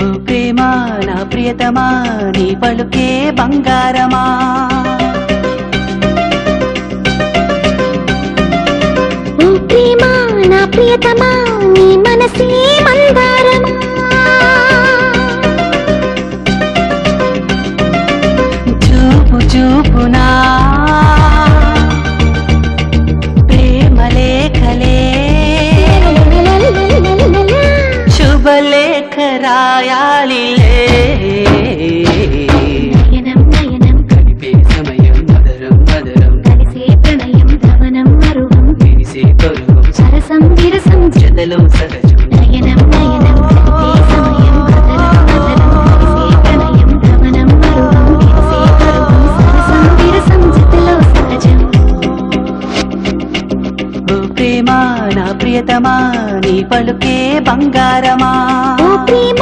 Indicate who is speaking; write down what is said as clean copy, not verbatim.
Speaker 1: ఓ ప్రేమ నా ప్రియతమా నీ పలుకే బంగారమా
Speaker 2: ఓ ప్రేమ నా ప్రియతమా నీ మనసే మందారమా
Speaker 1: చూపు చూపునా ప్రేమ లేఖలే శుభలేఖ రాయాలిలే
Speaker 2: నయనం నయనం
Speaker 1: కలిపే సమయం మధురం మధురం
Speaker 2: కలిసే ప్రణయం ధవనం మరువం
Speaker 1: విరిసే పరువం
Speaker 2: సరసం విరసం
Speaker 1: జతలో సహజం
Speaker 2: నయనం నయనం కలిసే సమయం మధురం మధురం కలిసే ప్రణయం ధవనం మరువం విరిసే పరువం సరసం విరసం జతలో సహజం
Speaker 1: ఓ ప్రేమ నా ప్రియతమా నీ పలుకే బంగారమా
Speaker 2: ఓ ప్రేమ